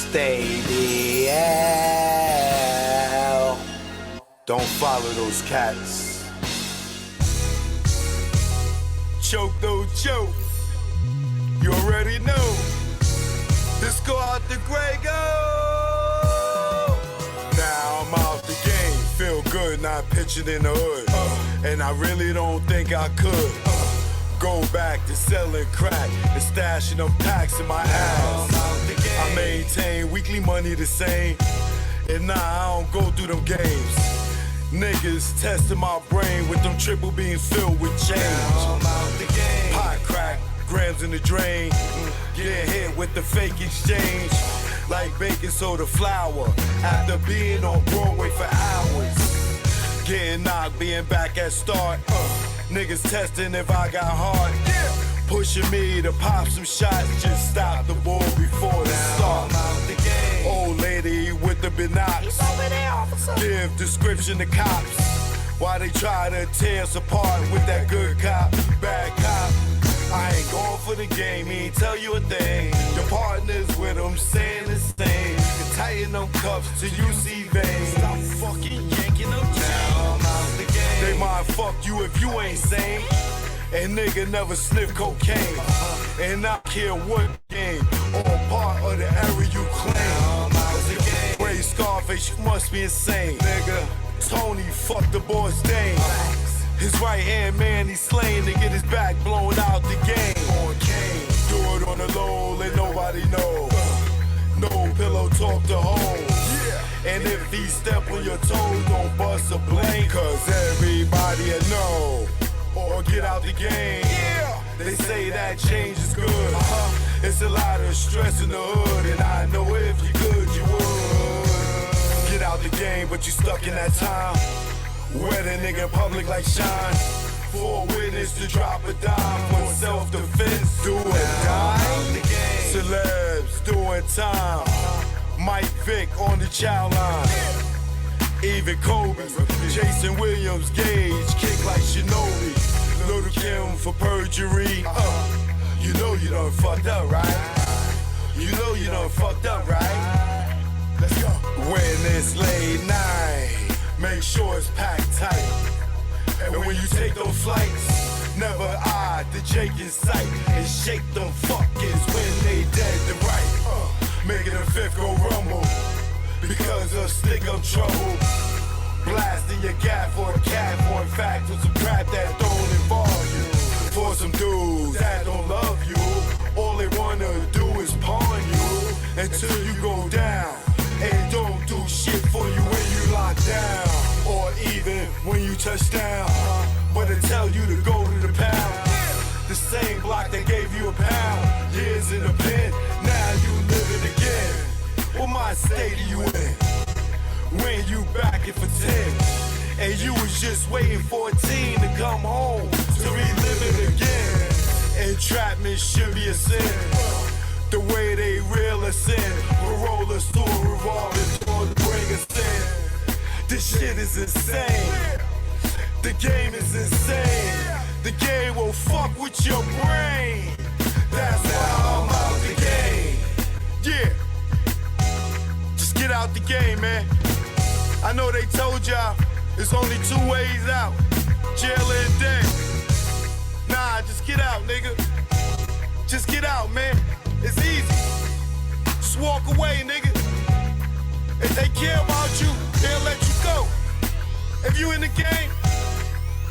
Stay the hell. Don't follow those cats. Choke, don't choke. You already know. Let's go out the Grego. Now I'm out the game. Feel good not pitching in the hood. And I really don't think I could go back to selling crack and stashing them packs in my ass. I maintain weekly money the same. And nah, I don't go through them games. Niggas testing my brain with them triple beams filled with change. Pot crack, grams in the drain. Get hit with the fake exchange. Like baking soda flour after being on Broadway for hours. Getting knocked, being back at start. Niggas testing if I got heart. Pushing me to pop some shots. Just stop the ball before the start. Old lady with the binocs. Give description to cops. Why they try to tear us apart with that good cop, bad cop. I ain't going for the game, he ain't tell you a thing. Your partners with them saying the same. You can tighten them cuffs till you see veins. Stop fucking yanking them down. They might fuck you if you ain't sane. And nigga never sniff cocaine. And I care what game or part of the area you claim. Ray Scarface, you must be insane. Nigga, Tony fucked the boy's dame. His right hand man, he's slain to get his back blown out the game. Do it on the low, let nobody know. No pillow talk to home. And if he step on your toes, don't bust a blame. Cause everybody will know. Or get out the game. They say that change is good. It's a lot of stress in the hood. And I know if you could, you would. Get out the game, but you stuck in that time. Where the nigga in public like shine. For a witness to drop a dime. For self-defense, do or die. Celebs doing time. Mike Vick on the child line. Even Kobe, Jason Williams, Gage, kick like Shinobi. Little Kim for perjury. You know you done fucked up, right? You know you done fucked up, right? Let's go. When it's late night, make sure it's packed tight. And when you take those flights, never eye the Jake in sight. And shake them fuckers when they dead to right. Making the fifth go rumble. Because of stick up trouble. Blasting your gap for a cat. For in fact, with some crap that don't involve you. For some dudes that don't love you. All they wanna do is pawn you. Until you go down. And don't do shit for you when you lock down. Or even when you touch down. But they tell you to go to the pound. The same block that gave you a pound. Years in the pen, now you living again. What mind state are you in? When you back it for 10. And you was just waiting for a teen to come home to relive it again. Entrapment should be a sin. The way they reel us in. Parole us through a revolving door to bring us in. This shit is insane. The game is insane. The game will fuck with your brain. That's why I'm out the game. Yeah. Just get out the game, man. I know they told y'all it's only 2 ways out. Jail and death. Nah, just get out, nigga. Just get out, man. It's easy. Just walk away, nigga. If they care about you, they'll let you go. If you in the game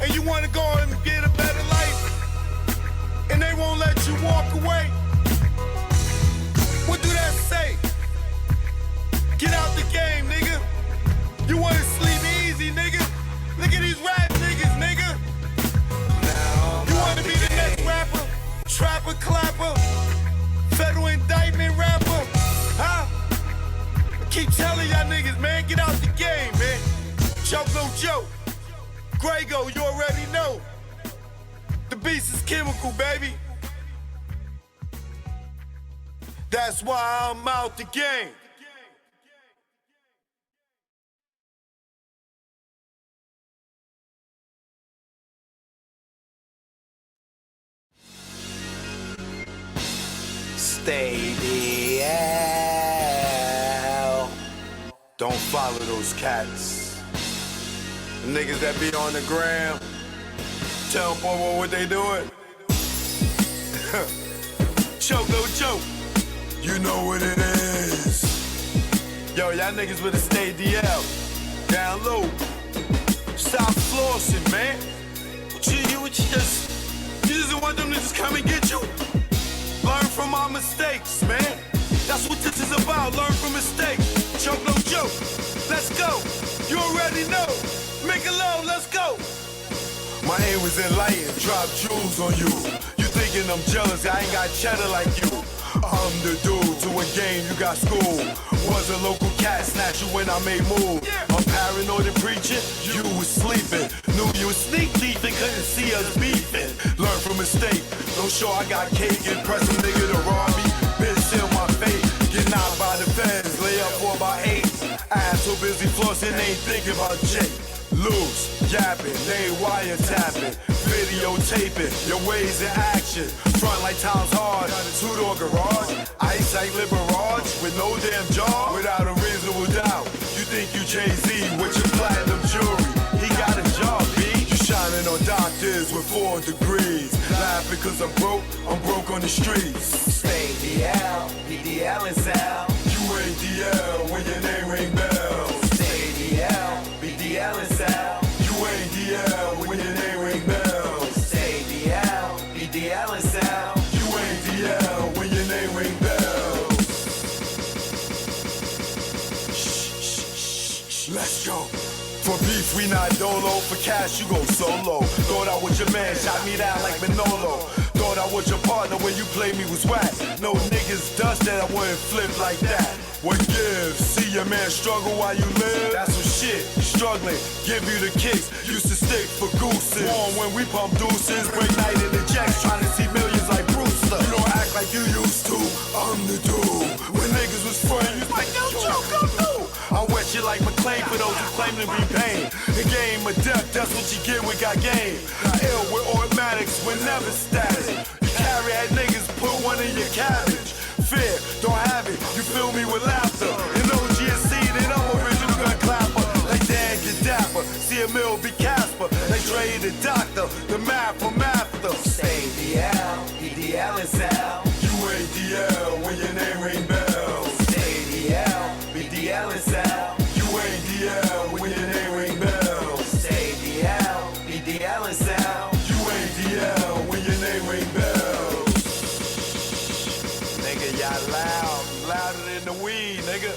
and you wanna go and get a better life, and they won't let you walk away, what do that say? Get out the game, nigga. You wanna sleep easy, nigga? Look at these rap niggas, nigga. You wanna be the next rapper? Trapper, clapper, federal indictment rapper, huh? I keep telling y'all niggas, man, get out the game, man. Joke no joke. Grego, you already know. The beast is chemical, baby. That's why I'm out the game. Stay the hell. Don't follow those cats. The niggas that be on the gram, tell them boy what they doing. Choke, no joke. You know what it is. Yo, y'all niggas better stay DL. Down low. Stop flossing, man. You just want them to just come and get you? Learn from our mistakes, man. That's what this is about. Learn from mistakes. Choke, no joke. Let's go. You already know. Make it low, let's go. My aim was enlightened. Drop jewels on you. You thinking I'm jealous? I ain't got cheddar like you. I'm the dude to a game, you got school. Was a local cat snatcher when I made move. I'm paranoid and preaching, you was sleeping. Knew you was sneak thief and couldn't see us beefing. Learn from mistake, don't show I got cake. Impress a nigga to rob me, bitch in my face. Get knocked by the feds, lay up for about 8. Ass so busy flossing, ain't thinking about Jake. Loose, yapping, they wiretapping, videotaping, your ways in action. Front like time's hard, two-door garage, ice like Liberage, with no damn jaw, without a reasonable doubt. You think you Jay-Z with your platinum jewelry, he got a job, B. You shining on doctors with 4 degrees, laughing cause I'm broke on the streets. Stay DL, PDL and Sal. You ain't DL when your name ring bells. Stay DL, PDL and Sal. You ain't DL when your name ring bells. Stay DL, PDL and Sal. You ain't DL when your name ring bells. Shh, let's go. For beef, we not dolo. For cash, you go solo. Thought I was your man, shot me down like Manolo. Thought I was your partner when you played me was whack. No niggas dust that I wouldn't flip like that. What gives? See your man struggle while you live? That's some shit. Struggling, give you the kicks. Used to stick for gooses. Warm when we pump deuces. Break night in the jacks, trying to see millions like Brewster. You don't act like you used to. I'm the dude. When niggas was frontin', you like, yo, Joe, come through. I wet you like McLean for those who claim to be pain. The game of death, that's what you get with got game. Ill with automatics, we're never static. You carry at niggas, put one in your cabbage. Fear, don't have it, you fill me with laughter. You know GSC, then I'm original gun clapper. Like Dan get dapper, see a mill be Casper. Like Dre the doctor, the math from after. Stay DL, PDL and Sal. You ain't DL when your name ring bells. Stay DL, PDL and Sal. You ain't DL when your name ring bells. Stay DL, PDL and Sal. You ain't DL when your name ring bells. Nigga, y'all loud, louder than the weed, nigga.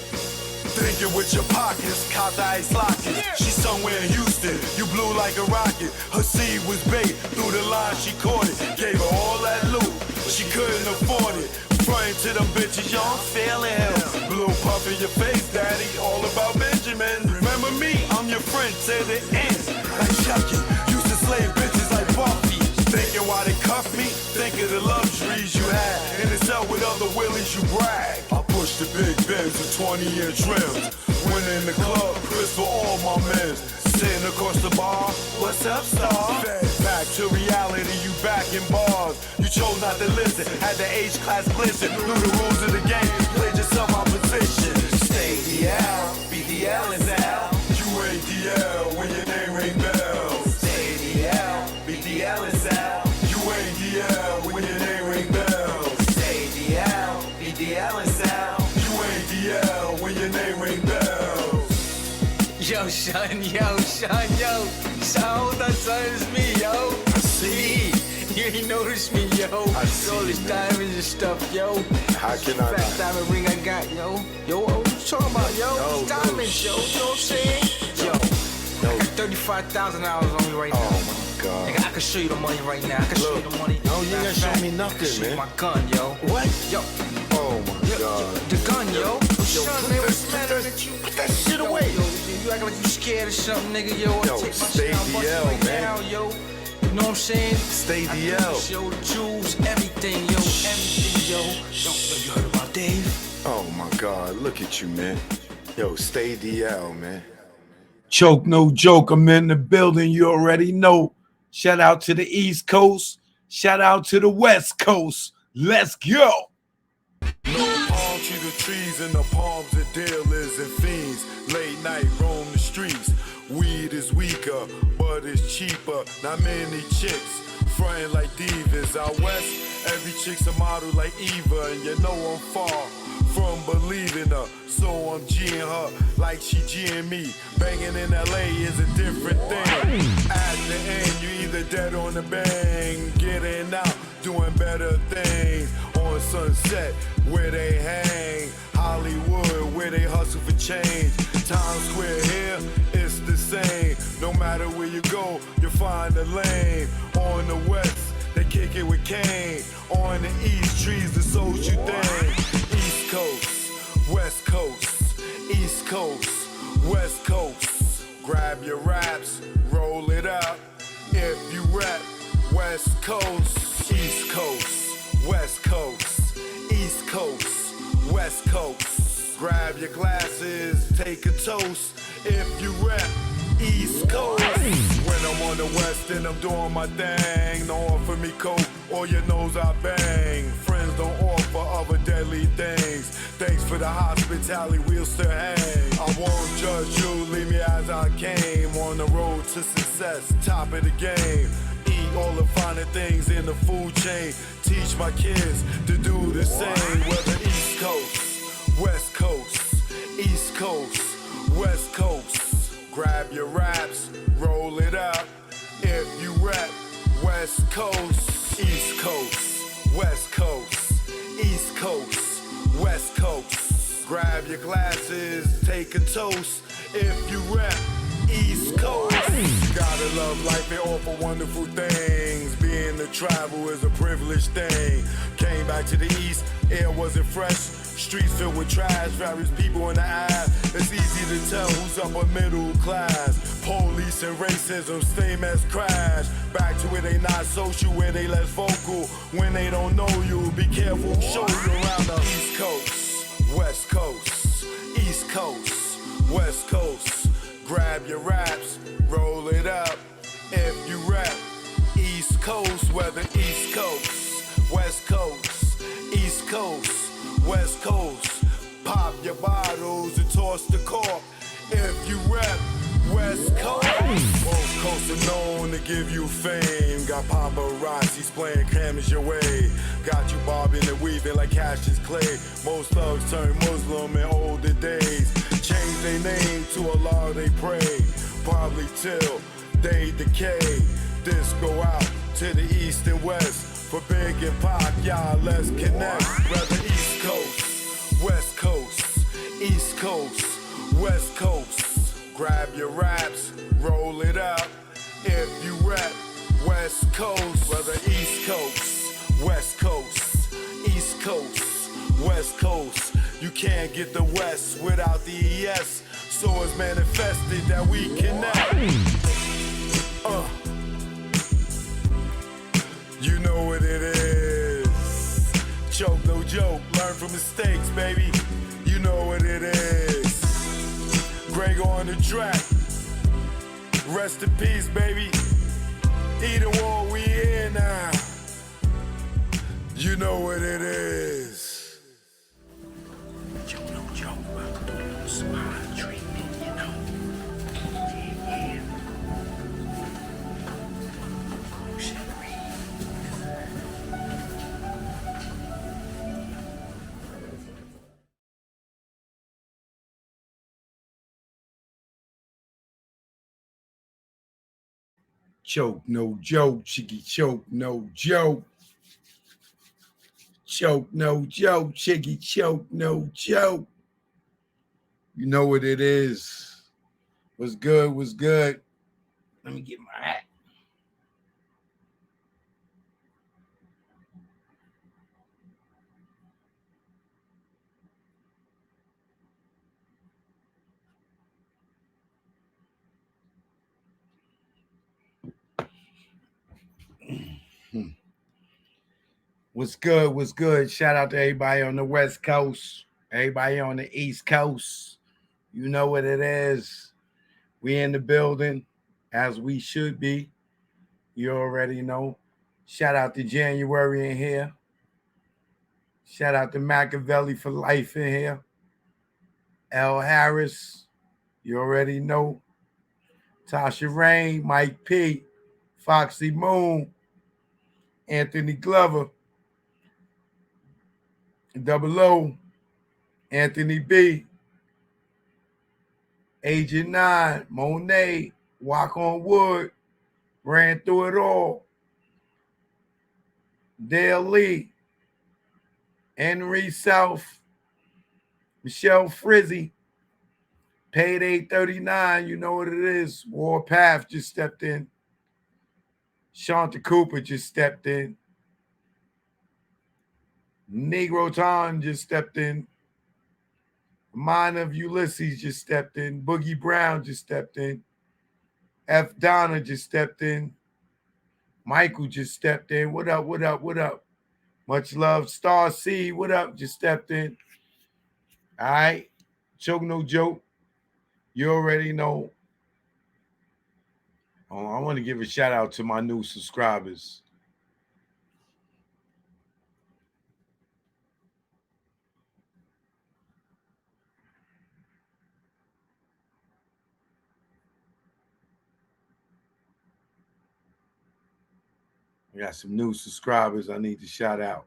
Thinking with your pockets, cop the ice locket. She's somewhere in Houston, you blew like a rocket. Her seed was bait, through the line she caught it. Gave her all that loot, she couldn't afford it. Frontin' to them bitches, yo, I'm feeling him. Blue puff in your face, daddy, all about Benjamin. Remember me, I'm your friend to the end. Like Chucky, used to slay bitches like Buffy. Thinking why they cuff me, think of the luxuries you had. In the cell with other willies, you brag. I pushed the big Benz with 20-inch rims. Went in the club, Chris for all my men. Sitting across the bar, what's up, star? Back to reality, you back in bars. You chose not to listen, had the H-class glisten. Knew the rules of the game, played yourself opposition. Stay DL, PDL and Sal. You ain't DL when your name ring bells. Stay DL, PDL and Sal. You ain't DL when your name ring bells. Stay DL, PDL and Sal. You ain't DL when your name ring bells. Yo, son, yo. So that's it's me, yo. I see. You ain't noticed me, yo. I see, all this man. diamonds and stuff, yo. How can I Fat not? diamond ring I got, yo. Yo, what you talking about, yo? Yo, These diamonds, yo. You know what I'm saying? Yo, I got $35,000 on me right now. Oh my God. Nigga, I can show you the money right now. I can show you the money. No, you Matter ain't of show fact, me I can nothing, show you man. my gun, yo. What? Yo, Oh my God. the gun, yo. Son, man, what's the matter put with you? Put that shit Yo, away. yo, you acting like you scared or something, nigga, yo. I Yo, take my stay shit out, bust it DL, right man. now, yo. You know what I'm saying? Stay I do DL. this, yo, the jewels, everything, yo, everything, yo. Yo, you heard about Dave? Oh my God, look at you, man. Yo, stay DL, man. Choke, no joke. I'm in the building. You already know. Shout out to the East Coast. Shout out to the West Coast. Let's go. No palm tree to trees in the palms of dealers and fiends. Late night roam the streets. Weed is weaker, but it's cheaper. Not many chicks frontin' like divas. Out west, every chick's a model like Eva, and you know I'm far from believing her. So I'm G'ing her like she G'ing me. Banging in LA is a different thing. At the end, you either dead on the bang, getting out, doing better things. On Sunset, where they hang. Hollywood, where they hustle for change. Times Square here, it's the same. No matter where you go, you'll find a lane. On the west, they kick it with Kane. On the east, trees the social thing. East Coast, West Coast, East Coast, West Coast. Grab your raps, roll it up. If you rap, West Coast, East Coast, West Coast, East Coast, West Coast. Grab your glasses, take a toast. If you rap, East Coast. When I'm on the west and I'm doing my thing, don't offer me coke or your nose I bang. Friends don't offer other deadly things. Thanks for the hospitality, we'll still hang. I won't judge you, leave me as I came. On the road to success, top of the game. Eat all the finer things in the food chain. Teach my kids to do the same. Whether East Coast, West Coast, East Coast, West Coast. Grab your raps, roll it up. If you rap, West Coast, East Coast, West Coast, East Coast, West Coast. Grab your glasses, take a toast. If you rap, East Coast. Gotta love life and offer wonderful things. Being to travel is a privileged thing. Came back to the east, air wasn't fresh. Streets filled with trash, various people in the eye. It's easy to tell who's upper middle class. Police and racism, same as crash. Back to where they not social, where they less vocal. When they don't know you, be careful, show you around the East Coast, West Coast, East Coast, West Coast. Grab your raps, roll it up. If you rap, East Coast, whether East Coast, West Coast, East Coast, West Coast. Pop your bottles and toss the cork. If you rap, West Coast. Both coasts are known to give you fame. Got paparazzis playing cameras your way. Got you bobbing and weaving like Cassius Clay. Most thugs turn Muslim in older days. Change their name to Allah they pray. Probably till they decay. This go out to the east and west. For Big and Pac, y'all, let's connect. Whether East Coast, West Coast, East Coast, West Coast. Grab your raps, roll it up. If you rap, West Coast. Whether East Coast, West Coast, East Coast, West Coast. You can't get the West without the ES. So it's manifested that we connect. You know what it is. Choke, no joke. Learn from mistakes, baby. You know what it is. Greg on the track. Rest in peace, baby. Either war, we here now. You know what it is. Choke, no joke. Smile treatment, you know. Yeah. Choke, no joke, chicky, choke, no joke. Choke, no joke, chicky, choke, no joke. You know what it is. What's good, what's good? Let me get my hat. What's good? What's good? Shout out to everybody on the West Coast, everybody on the East Coast. You know what it is. We in the building, as we should be. You already know. Shout out to January in here. Shout out to Machiavelli for life in here. L. Harris, you already know. Tasha Rain, Mike P, Foxy Moon, Anthony Glover, Double O, Anthony B, Agent 9, Monet, Walk on Wood, Ran Through It All, Dale Lee, Henry South, Michelle Frizzy, Payday 39, you know what it is. Warpath just stepped in. Shanta Cooper just stepped in. Negro Ton just stepped in. Mind of Ulysses just stepped in. Boogie Brown just stepped in. F. Donna just stepped in. Michael just stepped in. What up, what up, what up? Much love. Star C, what up? Just stepped in. All right. Choke no joke. You already know. Oh, I want to give a shout out to my new subscribers. I got some new subscribers I need to shout out.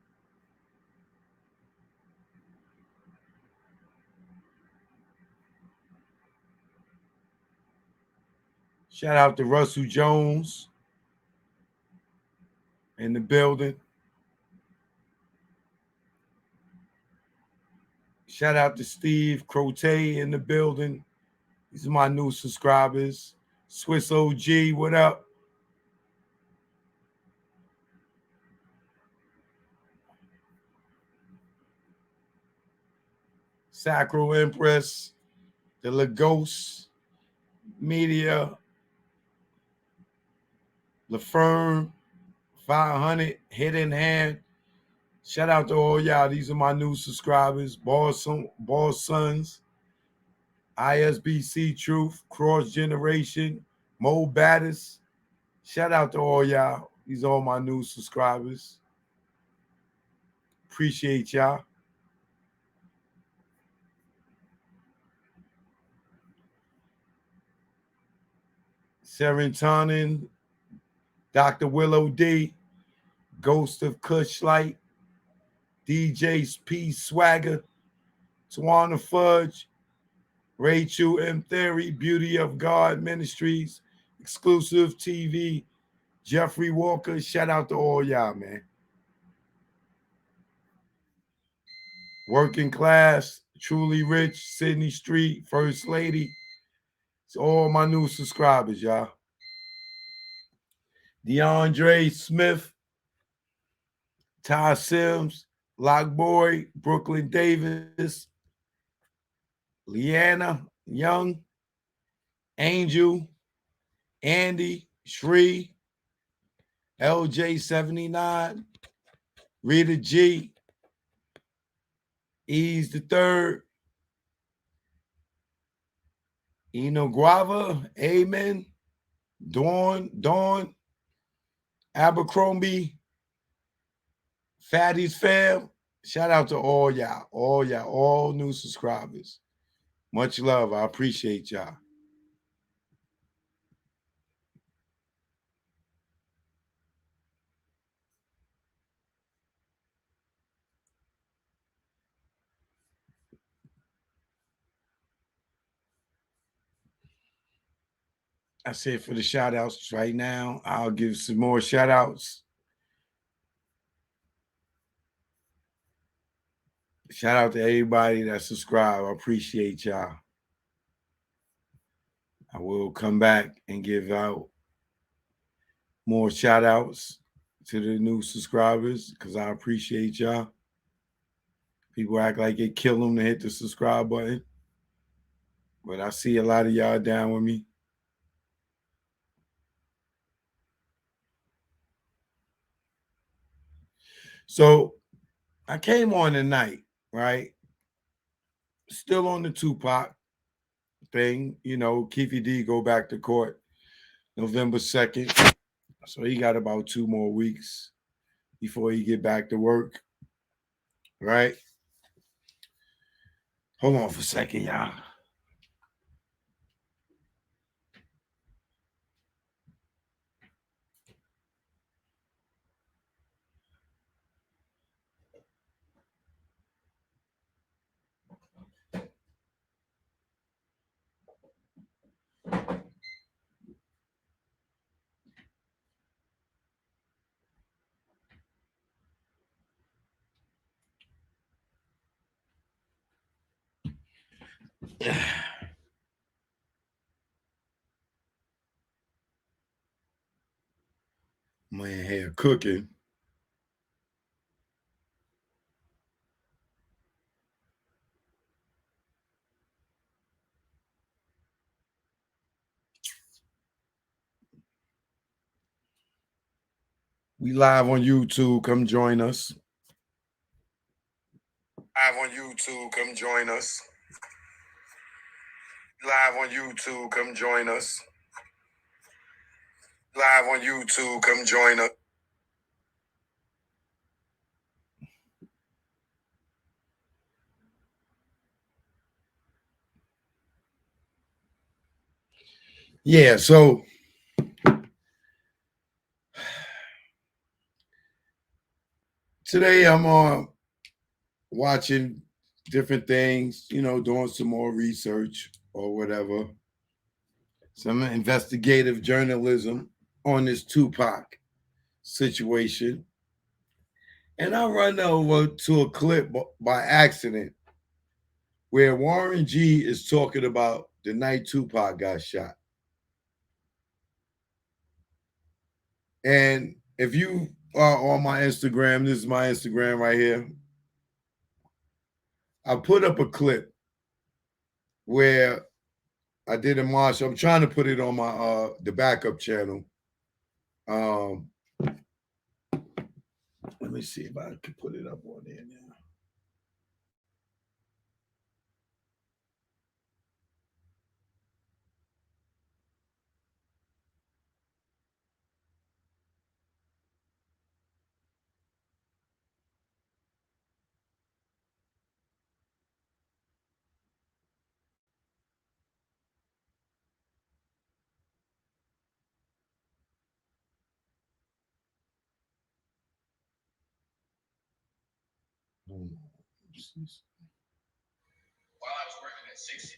Shout out to Russell Jones in the building. Shout out to Steve Crote in the building. These are my new subscribers. Swiss OG, what up? Sacro Empress, the Lagos Media, LaFerme, 500, Hidden Hand. Shout out to all y'all. These are my new subscribers. Ball Sons, ISBC Truth, Cross Generation, Mo Battis. Shout out to all y'all. These are all my new subscribers. Appreciate y'all. Serentonin, Dr. Willow D, Ghost of Kush Light, DJ P Swagger, Tawana Fudge, Rachel M. Theory, Beauty of God Ministries, Exclusive TV, Jeffrey Walker. Shout out to all y'all, man. Working Class, Truly Rich, Sydney Street, First Lady. It's all my new subscribers, y'all. DeAndre Smith, Ty Sims, Lockboy, Brooklyn Davis, Leanna Young, Angel, Andy, Shree, LJ79, Rita G, Ease the Third, Eno Guava, Amen, Dawn, Abercrombie, Fatty's Fam. Shout out to all y'all, all new subscribers. Much love. I appreciate y'all. That's it for the shout outs right now. I'll give some more shout outs. Shout out to everybody that subscribed. I appreciate y'all. I will come back and give out more shout outs to the new subscribers because I appreciate y'all. People act like it killed them to hit the subscribe button. But I see a lot of y'all down with me. So I came on tonight, right? Still on the Tupac thing, you know, Keefy D go back to court November 2nd. So he got about 2 more weeks before he get back to work. right? Hold on for a second, y'all. Man here cooking. We live on YouTube. Come join us. Live on YouTube. Come join us. Live on YouTube. Come join us. Live on YouTube. Come join us. Yeah, so today I'm watching different things, doing some more research or whatever, some investigative journalism on this Tupac situation. And I run over to a clip by accident where Warren G is talking about the night Tupac got shot. And if you are on my Instagram, this is my Instagram right here. I put up a clip where I did a march. I'm trying to put it on my the backup channel. Let me see if I can put it up on there now. While I was working at 60.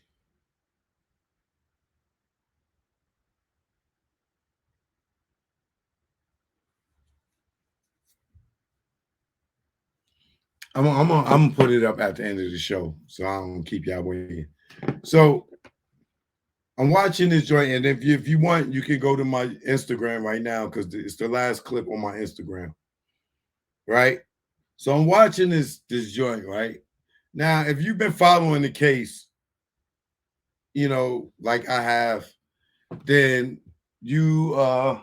I'm gonna put it up at the end of the show, so I don't keep y'all waiting. So I'm watching this joint, and if you want, you can go to my Instagram right now because it's the last clip on my Instagram, right? So I'm watching this joint, right? Now, if you've been following the case, like I have, then you or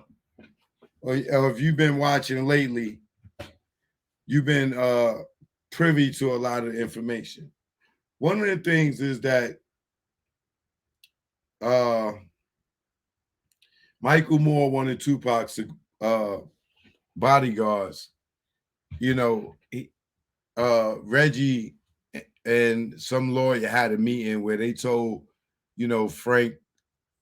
if you've been watching lately, you've been privy to a lot of information. One of the things is that Michael Moore, one of Tupac's bodyguards, Reggie and some lawyer had a meeting where they told, Frank,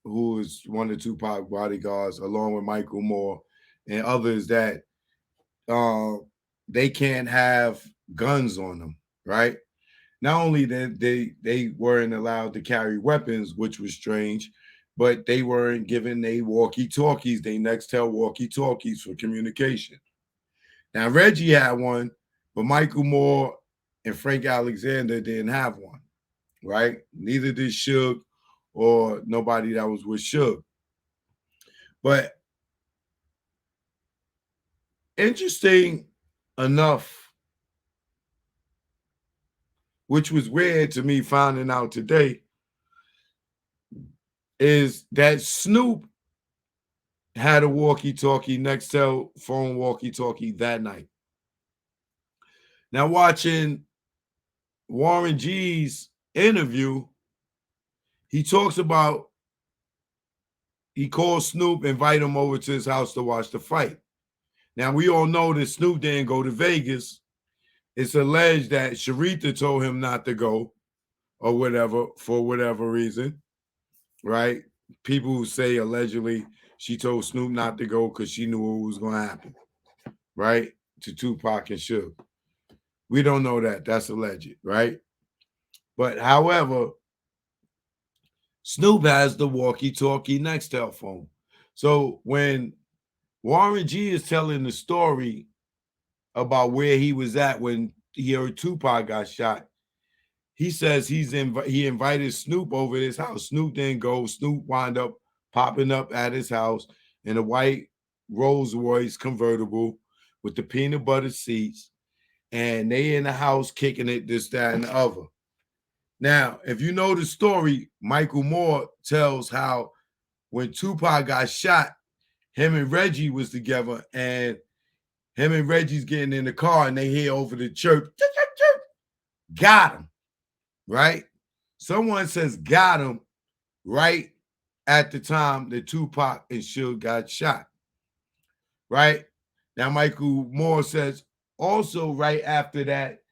who is one of Tupac bodyguards, along with Michael Moore and others, that they can't have guns on them, right? Not only that they weren't allowed to carry weapons, which was strange, but they weren't given they walkie-talkies, they Nextel walkie-talkies for communication. Now Reggie had one, but Michael Moore and Frank Alexander didn't have one, right? Neither did Suge or nobody that was with Suge. But interesting enough, which was weird to me finding out today, is that Snoop had a walkie-talkie, Nextel phone walkie-talkie that night. Now, watching Warren G's interview, he talks about he called Snoop, invite him over to his house to watch the fight. Now, we all know that Snoop didn't go to Vegas it's alleged that Sharita told him not to go or whatever for whatever reason, right? People who say allegedly she told Snoop not to go because she knew what was going to happen, right? To Tupac and Suge. We don't know that. That's alleged, right? But however, Snoop has the walkie-talkie Nextel phone. So when Warren G is telling the story about where he was at when he heard Tupac got shot, he says he invited Snoop over his house. Snoop didn't go. Snoop wound up popping up at his house in a white Rolls Royce convertible with the peanut butter seats, and they in the house kicking it, this, that, and the other. Now, if you know the story, Michael Moore tells how when Tupac got shot, him and Reggie was together, and him and Reggie's getting in the car, and they hear over the chirp, chirp, chirp, chirp, got him, right? Someone says got him right at the time that Tupac and Suge got shot, right? Now, Michael Moore says also right after that,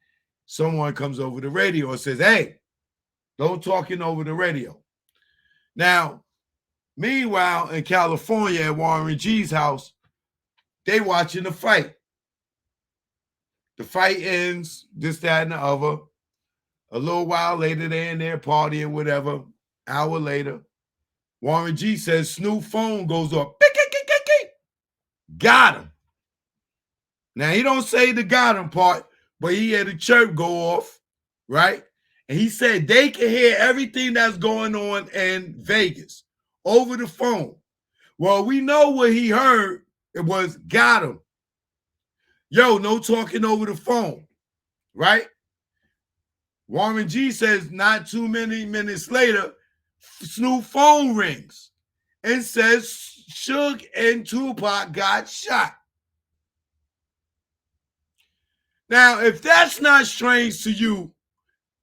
someone comes over the radio and says, hey, don't talking over the radio. Now, meanwhile, in California at Warren G's house, they watching the fight. The fight ends, this, that, and the other. A little while later, they're in there partying, whatever. Hour later, Warren G says Snoop phone goes off. Got him. Now, he don't say the got him part, but he had a chirp go off, right? And he said they can hear everything that's going on in Vegas over the phone. Well, we know what he heard. It was got him. Yo, no talking over the phone, right? Warren G says not too many minutes later, Snoop phone rings and says Suge and Tupac got shot. Now, if that's not strange to you,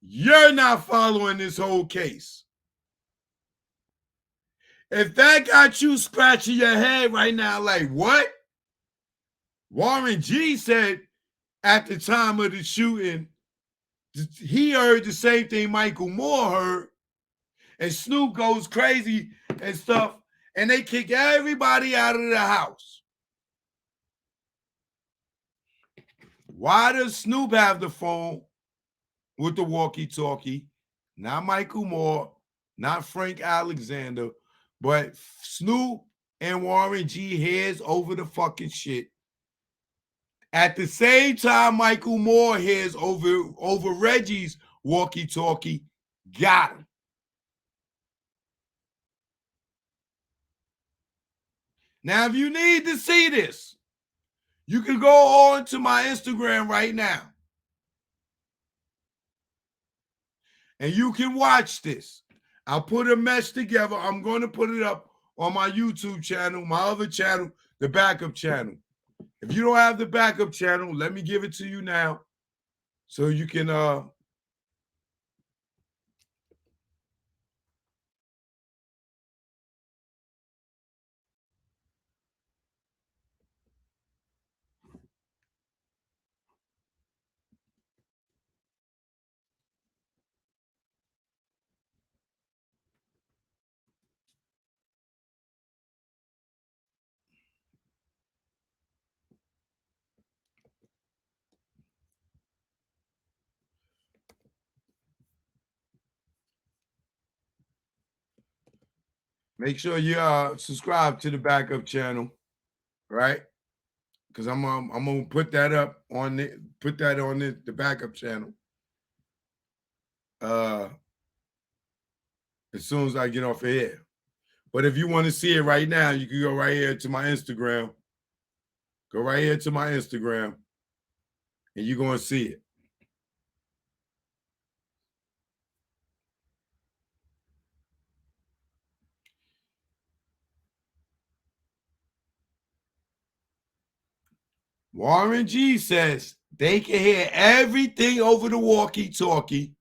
you're not following this whole case. If that got you scratching your head right now, like what? Warren G said at the time of the shooting, he heard the same thing Michael Moore heard, and Snoop goes crazy and stuff, and they kick everybody out of the house. Why does Snoop have the phone with the walkie-talkie? Not Michael Moore, not Frank Alexander, but Snoop and Warren G hears over the fucking shit. At the same time, Michael Moore hears over Reggie's walkie-talkie, got him. Now, if you need to see this, you can go on to my Instagram right now. And you can watch this. I'll put a mesh together. I'm going to put it up on my YouTube channel, my other channel, the backup channel. If you don't have the backup channel, let me give it to you now so you can make sure you subscribe to the backup channel, right? Because I'm gonna put that up on the backup channel. As soon as I get off of here. But if you want to see it right now, you can go right here to my Instagram. Go right here to my Instagram, and you're gonna see it. Warren G says they can hear everything over the walkie-talkie.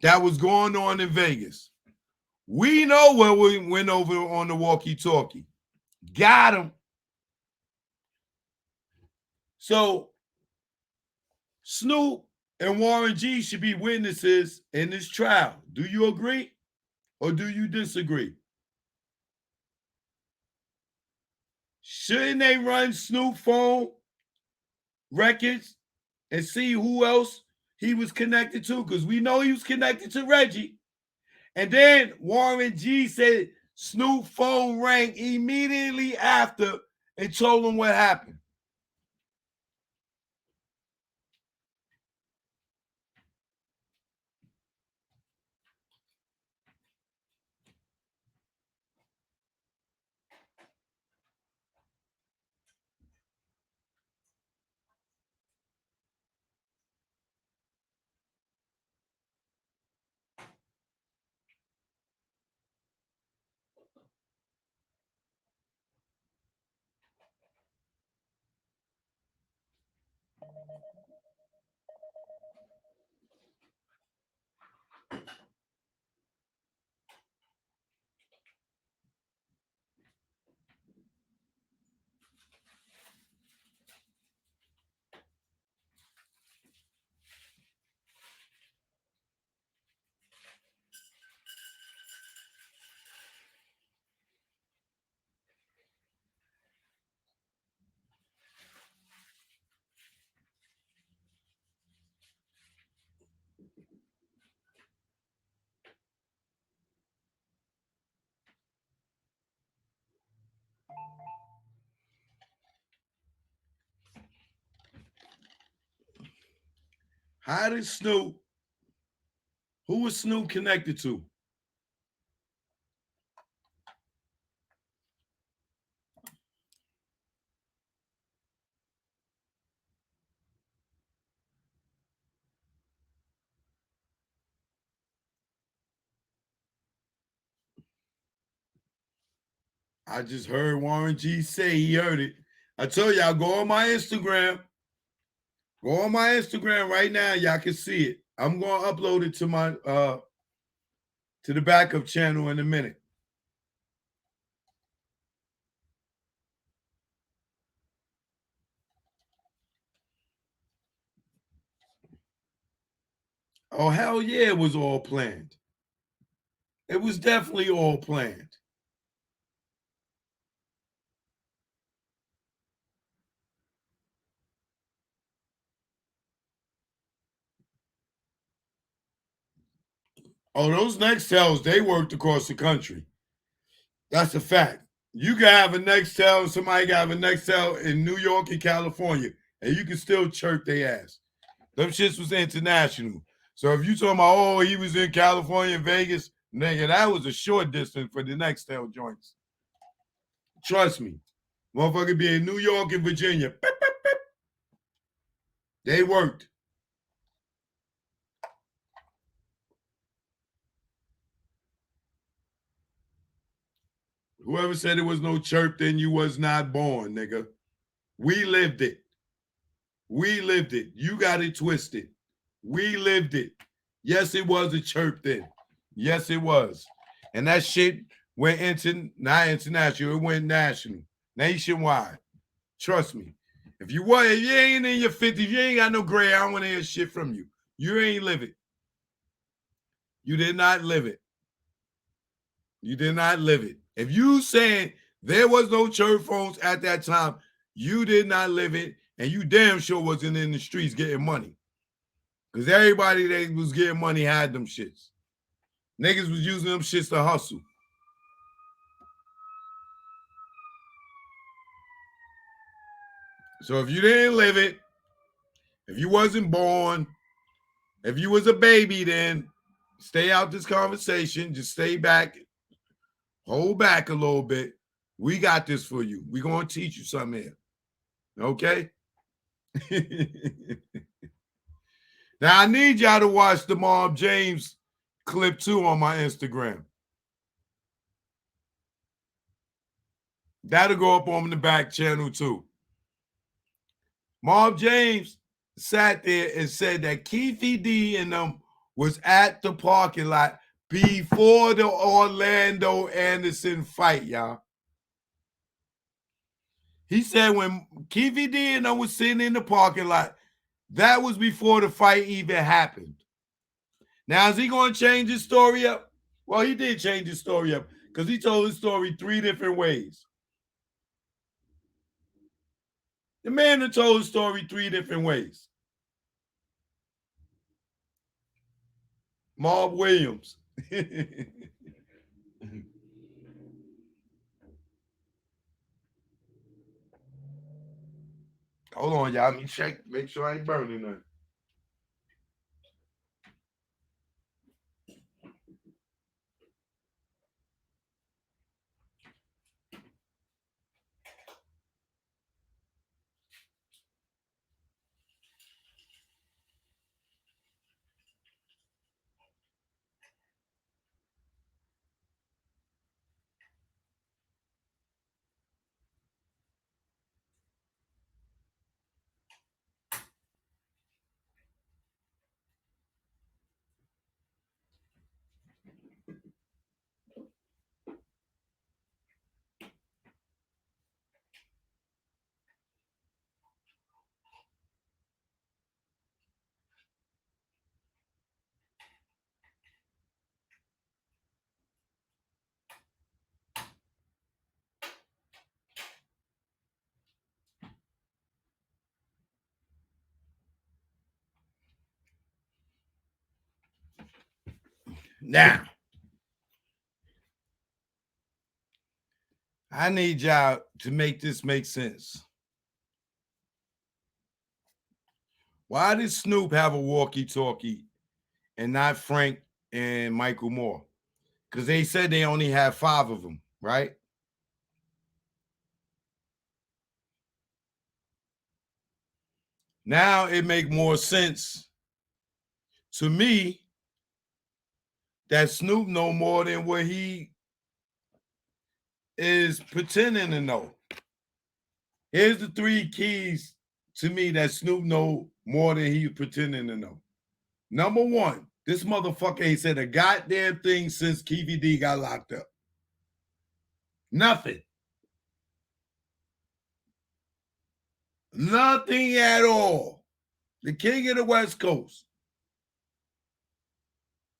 That was going on in Vegas. We know what we went over on the walkie-talkie. Got him. So Snoop and Warren G should be witnesses in this trial. Do you agree or do you disagree? Shouldn't they run Snoop phone records and see who else he was connected to? Because we know he was connected to Reggie. And then Warren G said Snoop phone rang immediately after and told him what happened. How did Snoop, who was Snoop connected to? I just heard Warren G say he heard it. I told y'all, go on my Instagram. Go on my Instagram right now. Y'all can see it. I'm going to upload it to my to the backup channel in a minute. Oh, hell yeah, it was all planned. It was definitely all planned. Oh, those Nextels, they worked across the country. That's a fact. You can have a Nextel, somebody can have a Nextel in New York and California, and you can still chirp their ass. Them shits was international. So if you talking about, oh, he was in California and Vegas, nigga, that was a short distance for the Nextel joints. Trust me. Motherfucker be in New York and Virginia. Beep, beep, beep. They worked. Whoever said there was no chirp, then you was not born, nigga. We lived it. We lived it. You got it twisted. We lived it. Yes, it was a chirp then. Yes, it was. And that shit went not international, it went national, nationwide. Trust me. If you ain't in your 50s, you ain't got no gray, I don't want to hear shit from you. You ain't live it. You did not live it. You did not live it. If you saying there was no church phones at that time, you did not live it, and you damn sure wasn't in the streets getting money. Because everybody that was getting money had them shits. Niggas was using them shits to hustle. So if you didn't live it, if you wasn't born, if you was a baby, then stay out this conversation. Just stay back. Hold back a little bit. We got this for you. We're going to teach you something here. Okay? Now, I need y'all to watch the Mob James clip too on my Instagram. That'll go up on the back channel too. Mob James sat there and said that Keefy D and them was at the parking lot before the Orlando Anderson fight, y'all. He said when KVD and I was sitting in the parking lot, that was before the fight even happened. Now, is he going to change his story up? Well, he did change his story up because he told his story 3 different ways. The man that told his story 3 different ways. Marv Williams. Hold on, y'all. Let me check. Make sure I ain't burning nothing. Now, I need y'all to make this make sense. Why did Snoop have a walkie-talkie and not Frank and Michael Moore? Because they said they only had 5 of them, right? Now it make more sense to me that Snoop know more than what he is pretending to know. Here's the 3 keys to me that Snoop know more than he pretending to know. Number 1, this motherfucker ain't said a goddamn thing since KVD got locked up. Nothing. Nothing at all. The king of the West Coast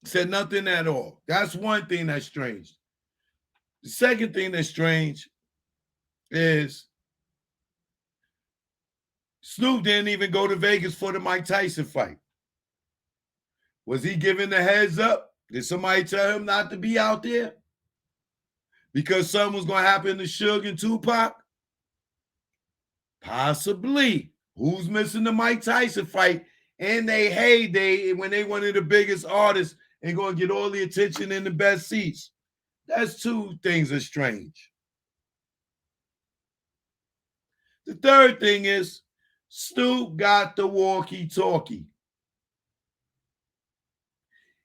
said nothing at all. That's one thing that's strange. The second thing that's strange is Snoop didn't even go to Vegas for the Mike Tyson fight. Was he given the heads up? Did somebody tell him not to be out there? Because something was going to happen to Suge and Tupac? Possibly. Who's missing the Mike Tyson fight? And they heyday when they one of the biggest artists and going to get all the attention in the best seats. That's 2 things are strange. The third thing is Snoop got the walkie-talkie.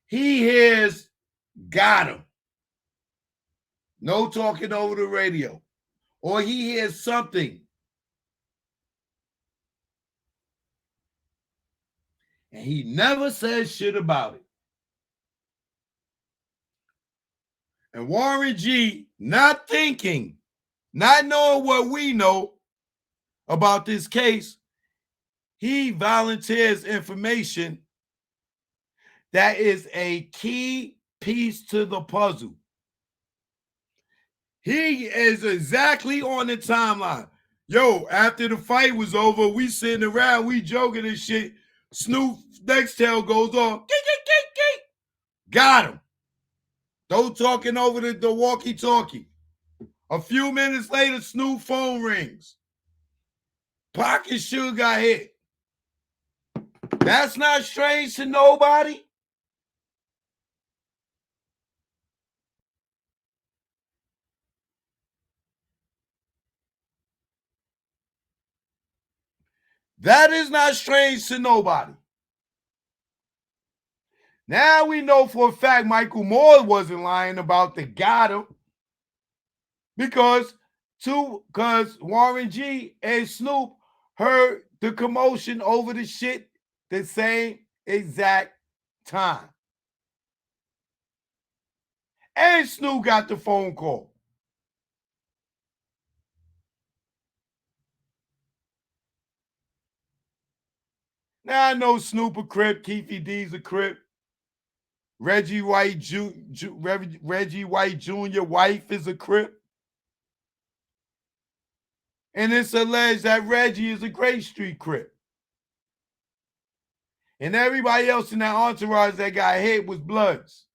He hears, got him. No talking over the radio. Or he hears something. And he never says shit about it. And Warren G, not thinking, not knowing what we know about this case, he volunteers information that is a key piece to the puzzle. He is exactly on the timeline. Yo, after the fight was over, we sitting around, we joking and shit. Snoop Nextel goes on. Got him. Don't talking over the walkie-talkie. A few minutes later, Snoop phone rings. Pac and Suge got hit. That's not strange to nobody. That is not strange to nobody. Now we know for a fact Michael Moore wasn't lying about the got him because Warren G and Snoop heard the commotion over the shit the same exact time. And Snoop got the phone call. Now I know Snoop a Crip, Keefy D's a Crip. Reggie White Jr. wife is a Crip. And it's alleged that Reggie is a Great Street Crip. And everybody else in that entourage that got hit was Bloods.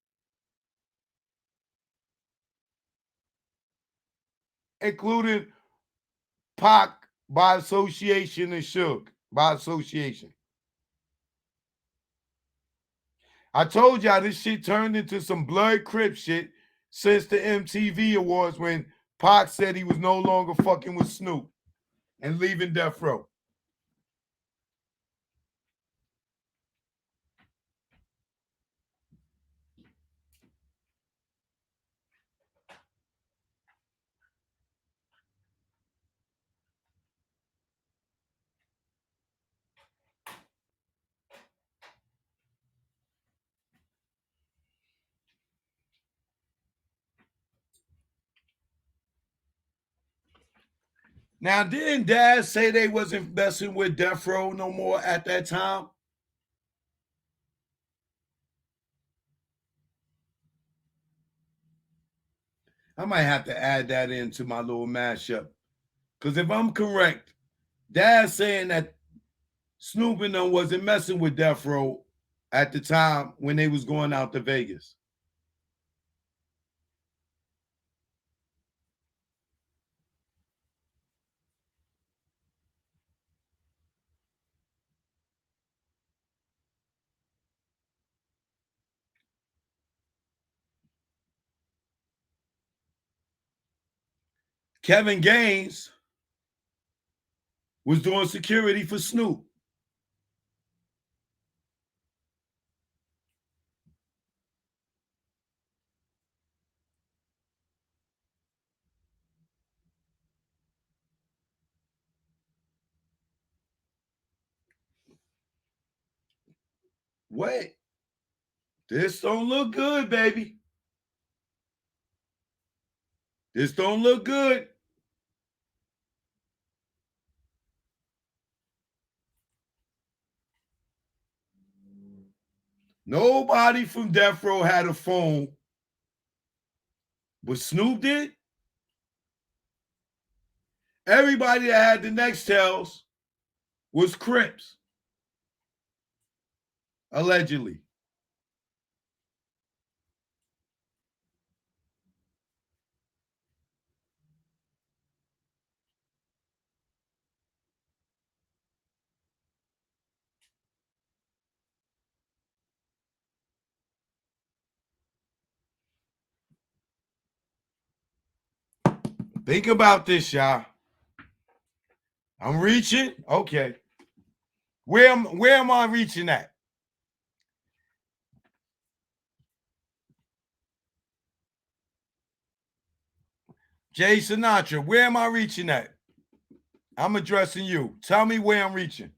Including Pac by association and Suge by association. I told y'all this shit turned into some blood Crip shit since the MTV Awards when Pac said he was no longer fucking with Snoop and leaving Death Row. Now, didn't Dad say they wasn't messing with Death Row no more at that time? I might have to add that into my little mashup. Because if I'm correct, Dad's saying that Snoop and them wasn't messing with Death Row at the time when they was going out to Vegas. Kevin Gaines was doing security for Snoop. Wait, this don't look good, baby. This don't look good. Nobody from Death Row had a phone, but Snoop did. Everybody that had the Nextels was Crips, allegedly. Think about this, y'all. I'm reaching. Okay. Where am I reaching at? Jay Sinatra, where am I reaching at? I'm addressing you. Tell me where I'm reaching.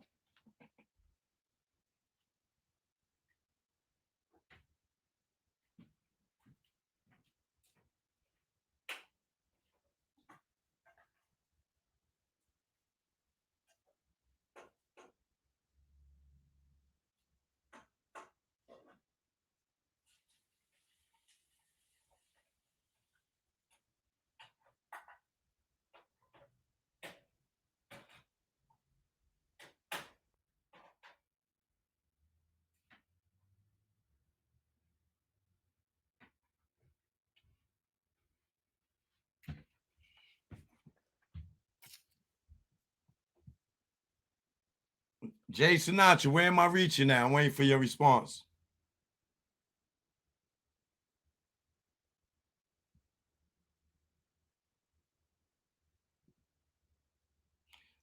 Jay Sinatra, where am I reaching now? I'm waiting for your response.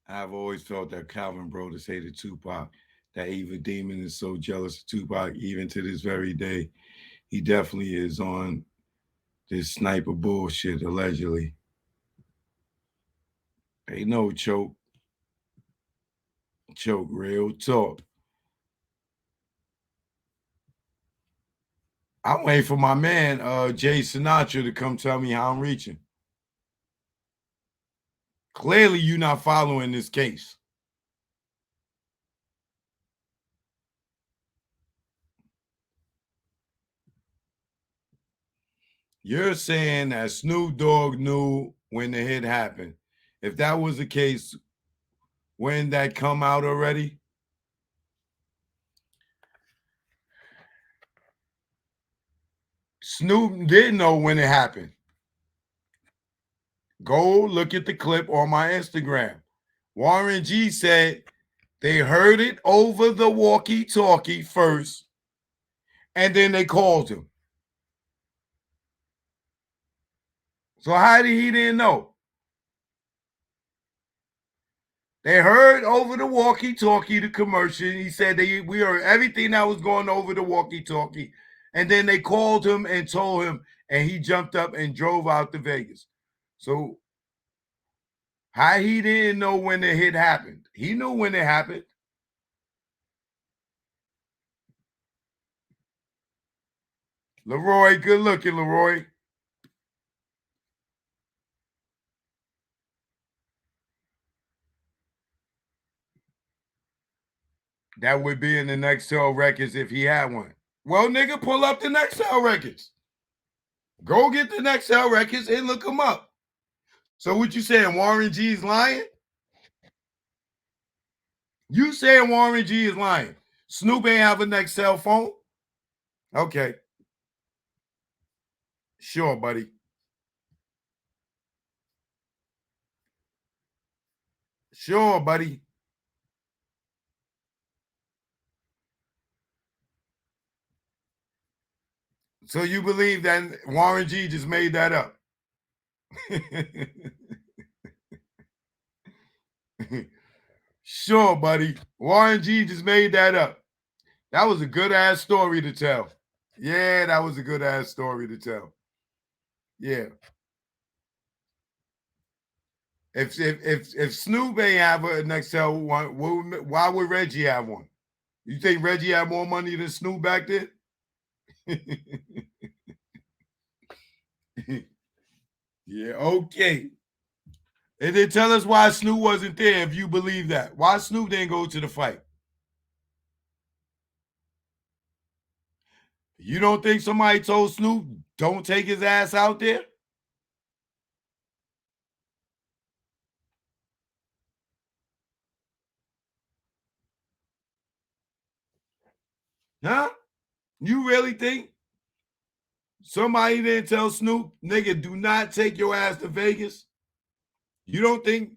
I've always felt that Calvin Brothers hated Tupac. That Eva Demon is so jealous of Tupac, even to this very day. He definitely is on this sniper bullshit, allegedly. Ain't no choke. Choke, real talk. I'm waiting for my man, Jay Sinatra, to come tell me how I'm reaching. Clearly, you're not following this case. You're saying that Snoop Dogg knew when the hit happened. If that was the case, when that come out already? Snoop didn't know when it happened. Go look at the clip on my Instagram. Warren G said they heard it over the walkie-talkie first, and then they called him. So how did he didn't know? They heard over the walkie-talkie the commercial. He said we heard everything that was going over the walkie-talkie, and then they called him and told him, and he jumped up and drove out to Vegas. So how he didn't know when the hit happened? He knew when it happened. Leroy, good looking, Leroy. That would be in the Nextel records if he had one. Well, nigga, pull up the Nextel records. Go get the Nextel records and look them up. So what you saying, Warren G's lying? You saying Warren G is lying. Snoop ain't have a Nextel phone? Okay. Sure, buddy. Sure, buddy. So you believe that Warren G just made that up? Sure, buddy. Warren G just made that up. That was a good ass story to tell. Yeah, that was a good ass story to tell. Yeah. If Snoop ain't have a Nextel one, why would Reggie have one? You think Reggie had more money than Snoop back then? Yeah, okay. And then tell us why Snoop wasn't there if you believe that. Why Snoop didn't go to the fight? You don't think somebody told Snoop don't take his ass out there? Huh? You really think somebody didn't tell Snoop, nigga, do not take your ass to Vegas? You don't think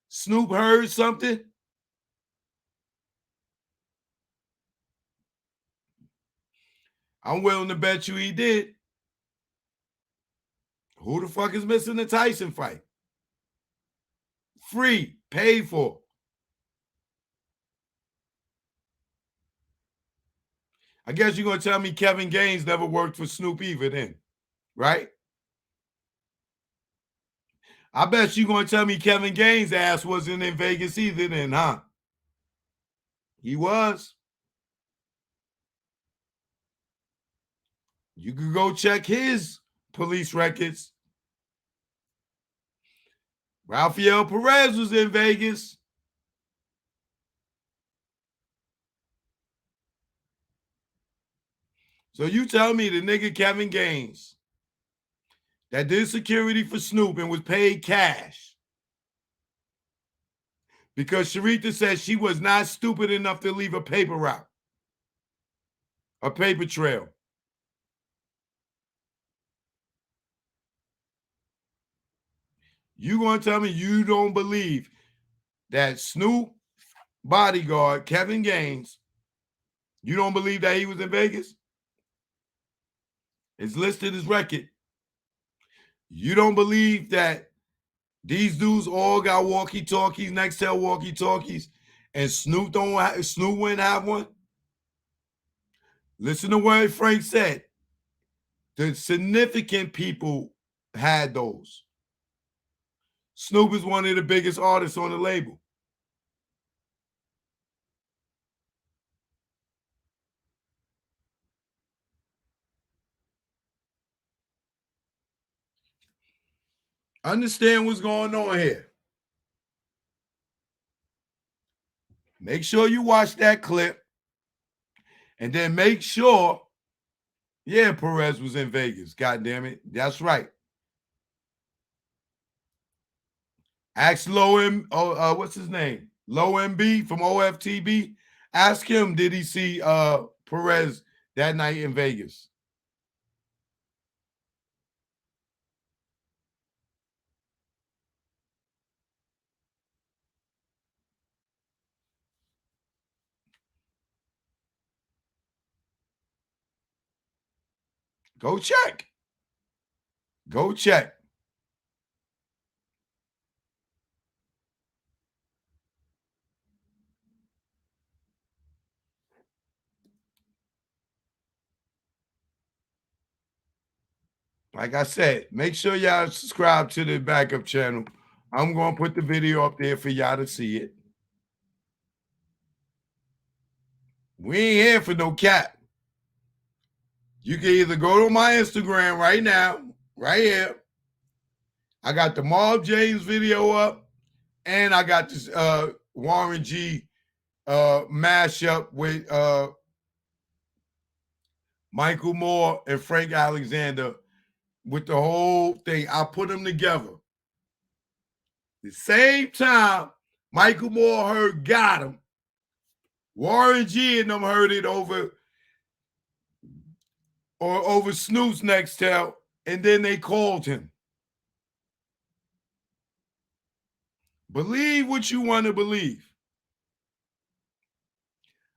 Snoop heard something? I'm willing to bet you he did. Who the fuck is missing the Tyson fight? Free, paid for. I guess you're going to tell me Kevin Gaines never worked for Snoop either then, right? I bet you're going to tell me Kevin Gaines' ass wasn't in Vegas either then, huh? He was. You could go check his police records. Rafael Perez was in Vegas. So you tell me the nigga Kevin Gaines that did security for Snoop and was paid cash because Sharita said she was not stupid enough to leave a paper route, a paper trail. You gonna tell me you don't believe that Snoop bodyguard, Kevin Gaines, you don't believe that he was in Vegas? It's listed as record. You don't believe that these dudes all got walkie-talkies, Nextel walkie-talkies, and Snoop wouldn't have one? Listen to what Frank said. The significant people had those. Snoop is one of the biggest artists on the label. Understand what's going on here. Make sure you watch that clip, and then make sure Yeah, Perez was in Vegas. God damn it. That's right. Ask what's his name? Low MB from OFTB. Ask him, did he see Perez that night in Vegas? Go check. Go check. Like I said, make sure y'all subscribe to the backup channel. I'm going to put the video up there for y'all to see it. We ain't here for no cap. You can either go to my Instagram right now, right here. I got the Marv James video up, and I got this Warren G mashup with Michael Moore and Frank Alexander with the whole thing. I put them together. The same time Michael Moore heard Got Him, Warren G and them heard it over Snoop's Nextel, and then they called him. Believe what you want to believe.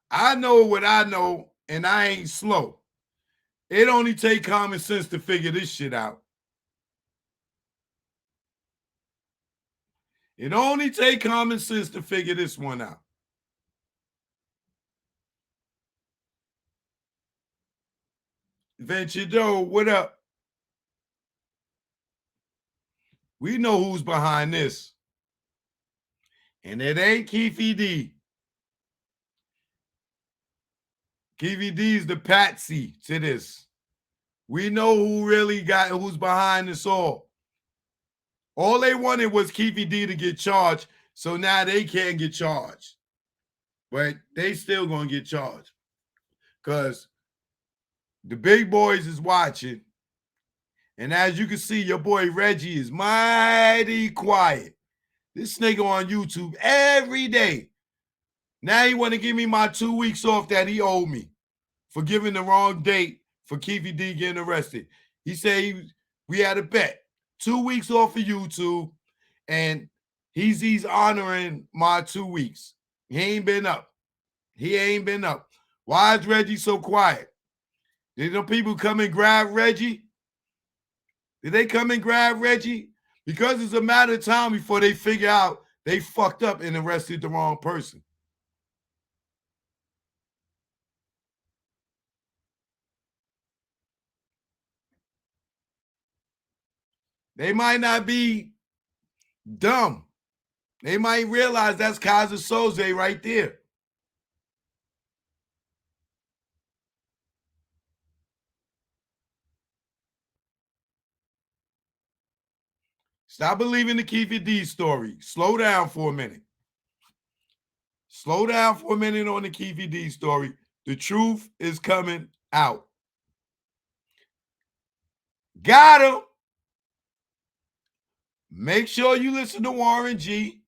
I know what I know, and I ain't slow. It only take common sense to figure this shit out. It only take common sense to figure this one out. Venture Joe, what up? We know who's behind this. And it ain't Keefy D. Keefy D's the patsy to this. We know who's behind this all. All they wanted was Keefy D to get charged, so now they can't get charged. But they still gonna get charged. Because the big boys is watching. And as you can see, your boy Reggie is mighty quiet. This nigga on YouTube every day. Now he want to give me my 2 weeks off that he owed me for giving the wrong date for Keefy D getting arrested. He said we had a bet. 2 weeks off of YouTube, and he's honoring my 2 weeks. He ain't been up. He ain't been up. Why is Reggie so quiet? Did the people come and grab Reggie? Did they come and grab Reggie? Because it's a matter of time before they figure out they fucked up and arrested the wrong person. They might not be dumb. They might realize that's Kaiser Soze right there. Stop believing the Keefy D story. Slow down for a minute. Slow down for a minute on the Keefy D story. The truth is coming out. Got him. Make sure you listen to Warren G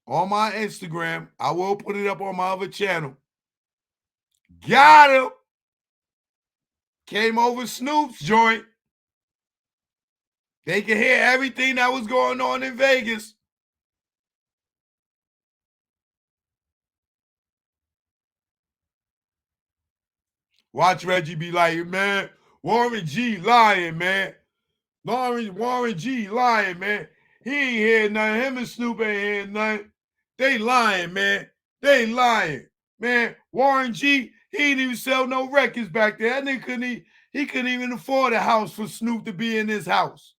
on my Instagram. I will put it up on my other channel. Got him. Came over Snoop's joint. They could hear everything that was going on in Vegas. Watch Reggie be like, man, Warren G lying, man. Warren G lying, man. He ain't heard nothing. Him and Snoop ain't heard nothing. They lying, man. They lying. Man, Warren G, he didn't even sell no records back there. That nigga he couldn't even afford a house for Snoop to be in his house.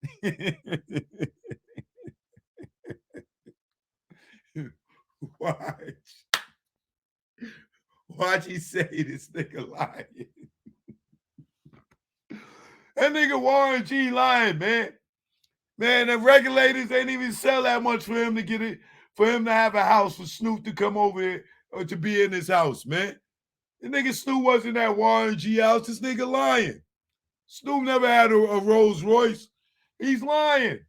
Watch he say this nigga lying. That nigga Warren G lying, man. Man, the regulators ain't even sell that much for him to get it, for him to have a house for Snoop to come over here or to be in his house, man. The nigga Snoop wasn't at Warren G house. This nigga lying. Snoop never had a Rolls Royce. He's lying.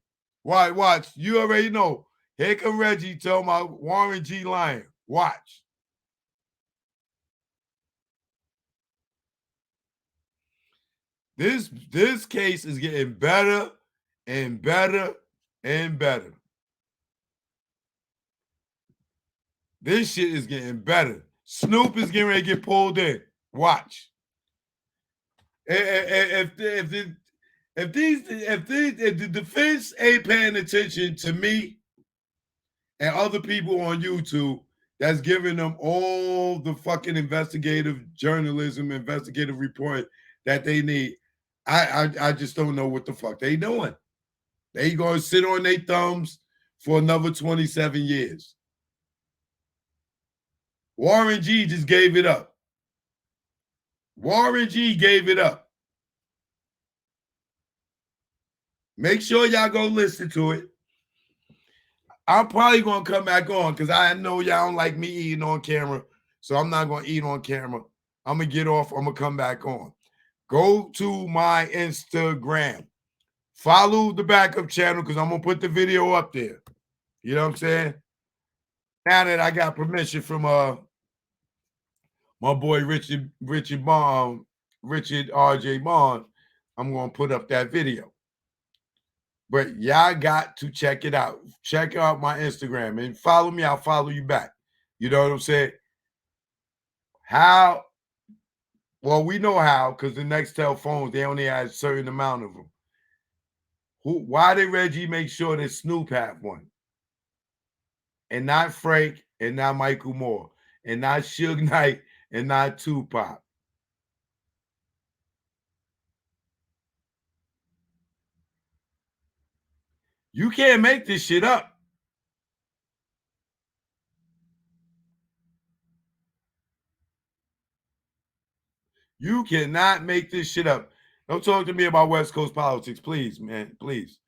Why? Watch. You already know. Here come Reggie talking about Warren G lying. Watch. This case is getting better and better and better. This shit is getting better. Snoop is getting ready to get pulled in. Watch. If the defense ain't paying attention to me and other people on YouTube that's giving them all the fucking investigative journalism, investigative report that they need, I just don't know what the fuck they doing. They gonna sit on their thumbs for another 27 years. Warren G just gave it up. Warren G gave it up. Make sure y'all go listen to it. I'm probably going to come back on because I know y'all don't like me eating on camera. So I'm not going to eat on camera. I'm going to get off. I'm going to come back on. Go to my Instagram. Follow the backup channel because I'm going to put the video up there. You know what I'm saying? Now that I got permission from my boy Richard R.J. Bond, I'm going to put up that video. But y'all got to check it out. Check out my Instagram and follow me. I'll follow you back. You know what I'm saying? How? Well, we know how because the Nextel phones, they only had a certain amount of them. Why did Reggie make sure that Snoop had one? And not Frank and not Michael Moore and not Suge Knight and not Tupac. You can't make this shit up. You cannot make this shit up. Don't talk to me about West Coast politics, please, man. Please.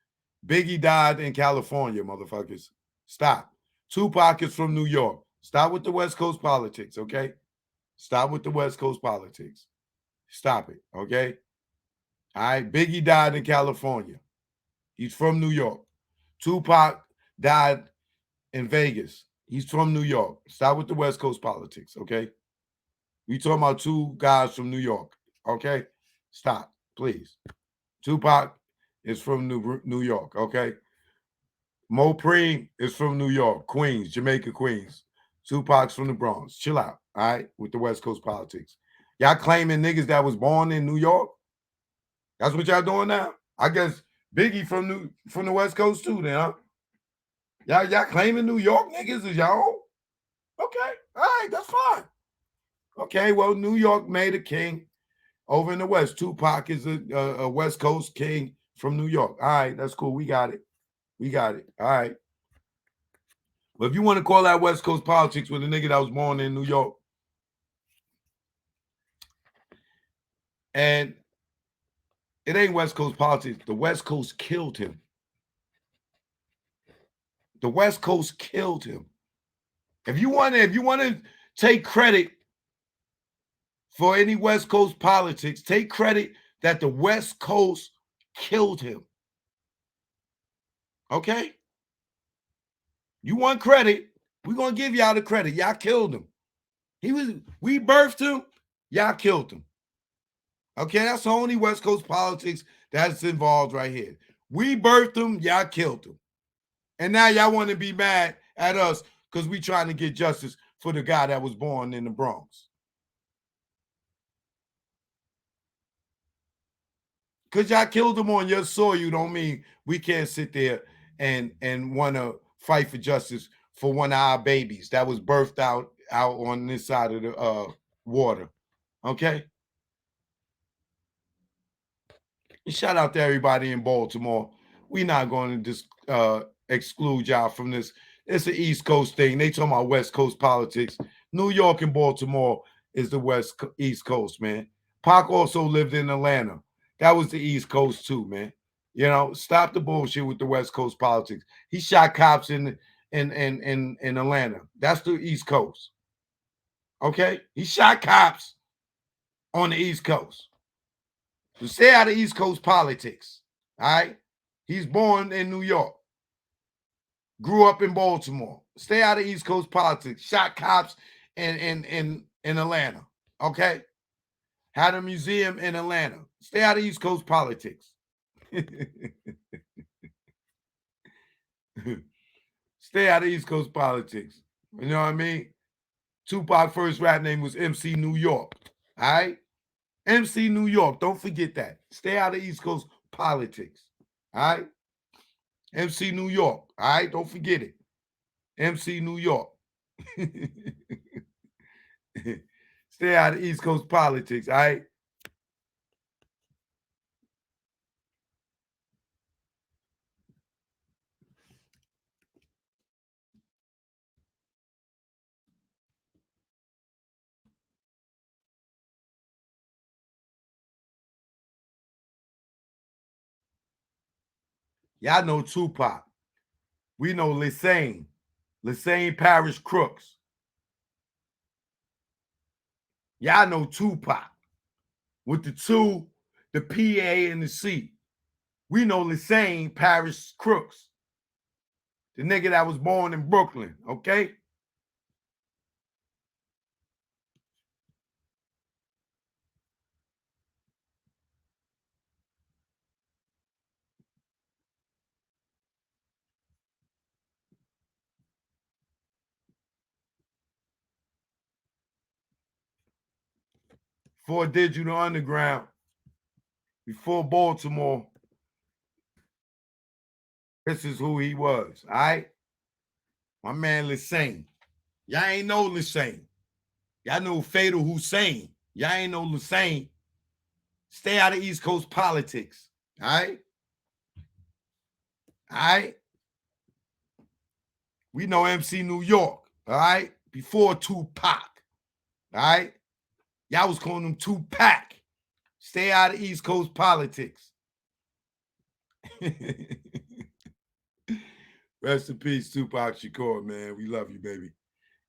Biggie died in California, motherfuckers. Stop. Tupac is from New York. Stop with the West Coast politics, okay? Stop with the West Coast politics. Stop it, okay? All right. Biggie died in California. He's from New York. Tupac died in Vegas. He's from New York. Stop with the West Coast politics, okay? We talking about two guys from New York, okay? Stop, please. Tupac is from New York, okay? Mo Preem is from New York, Queens, Jamaica, Queens. Tupac's from the Bronx. Chill out, all right, with the West Coast politics. Y'all claiming niggas that was born in New York? That's what y'all doing now? I guess Biggie from the West Coast too, then, huh? Y'all claiming New York niggas is y'all? Okay, all right, that's fine. Okay, well, New York made a king over in the West. Tupac is a West Coast king from New York. All right, that's cool. We got it. We got it. All right. But if you want to call that West Coast politics with a nigga that was born in New York, and it ain't West Coast politics. The West Coast killed him. The West Coast killed him. If you want to take credit for any West Coast politics, take credit that the West Coast killed him. Okay? You want credit, we're going to give y'all the credit. Y'all killed him. We birthed him, y'all killed him. Okay, that's the only West Coast politics that's involved right here. We birthed him, y'all killed him. And now y'all want to be mad at us because we trying to get justice for the guy that was born in the Bronx. Because y'all killed him on your soil, you don't mean we can't sit there and want to fight for justice for one of our babies that was birthed out on this side of the water. Okay? And shout out to everybody in Baltimore. We're not going to just exclude y'all from this. It's an East Coast thing. They talking about West Coast politics. New York and Baltimore is the East Coast, man. Pac also lived in Atlanta. That was the East Coast too, man. You know, stop the bullshit with the West Coast politics. He shot cops in Atlanta. That's the East Coast. Okay? He shot cops on the East Coast. So stay out of East Coast politics. All right. He's born in New York. Grew up in Baltimore. Stay out of East Coast politics. Shot cops in Atlanta. Okay. Had a museum in Atlanta. Stay out of East Coast politics. Stay out of East Coast politics. You know what I mean? Tupac first rap name was MC New York. All right? MC New York. Don't forget that. Stay out of East Coast politics. All right? MC New York. All right? Don't forget it. MC New York. Stay out of East Coast politics. All right? Y'all know Tupac. We know Lisane Parish Crooks. Y'all know Tupac. With the two, the PA and the C. We know Lisane Parish Crooks. The nigga that was born in Brooklyn, okay? Before Digital Underground, before Baltimore, this is who he was, all right? My man Lisane. Y'all ain't know Lisane. Y'all know Fatal Hussein. Y'all ain't know Lisane. Stay out of East Coast politics, all right? All right? We know MC New York, all right? Before Tupac, all right? Y'all was calling him Tupac. Stay out of East Coast politics. Rest in peace, Tupac Shakur, man. We love you, baby.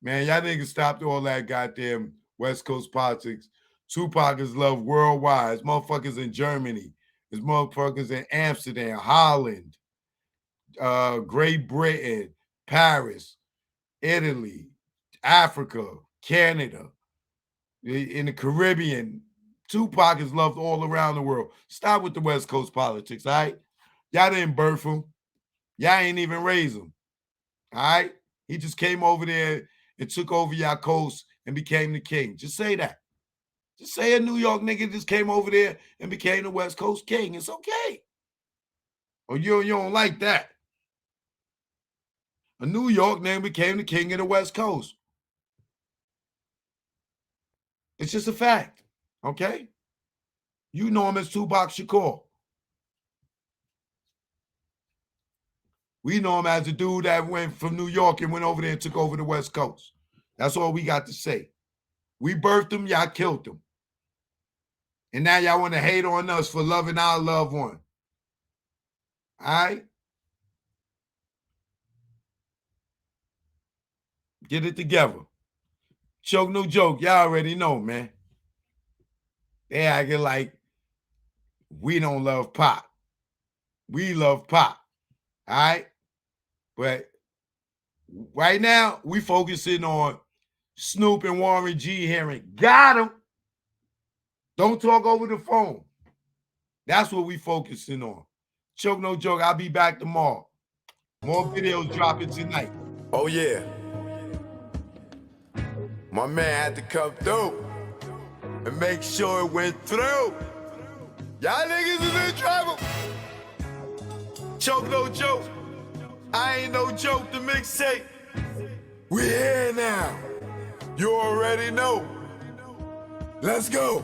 Man, y'all niggas stopped all that goddamn West Coast politics. Tupac is loved worldwide. There's motherfuckers in Germany. There's motherfuckers in Amsterdam, Holland, Great Britain, Paris, Italy, Africa, Canada, in the Caribbean. Tupac is loved all around the world. Stop with the West Coast politics, all right? Y'all didn't birth him. Y'all ain't even raise him, all right? He just came over there and took over y'all coast and became the king. Just say that. Just say a New York nigga just came over there and became the West Coast king. It's okay. Or you don't like that. A New York nigga became the king of the West Coast. It's just a fact, okay? You know him as Tupac Shakur. We know him as the dude that went from New York and went over there and took over the West Coast. That's all we got to say. We birthed him, y'all killed him. And now y'all want to hate on us for loving our loved one. All right? Get it together. Choke no joke. Y'all already know, man. They acting like we don't love Pop. We love Pop. All right? But right now, we focusing on Snoop and Warren G hearing. Got him. Don't talk over the phone. That's what we focusing on. Choke no joke. I'll be back tomorrow. More videos dropping tonight. Oh yeah. My man had to come through and make sure it went through. Y'all niggas is in trouble. Choke no joke. I ain't no joke, the mixtape. We here now. You already know. Let's go.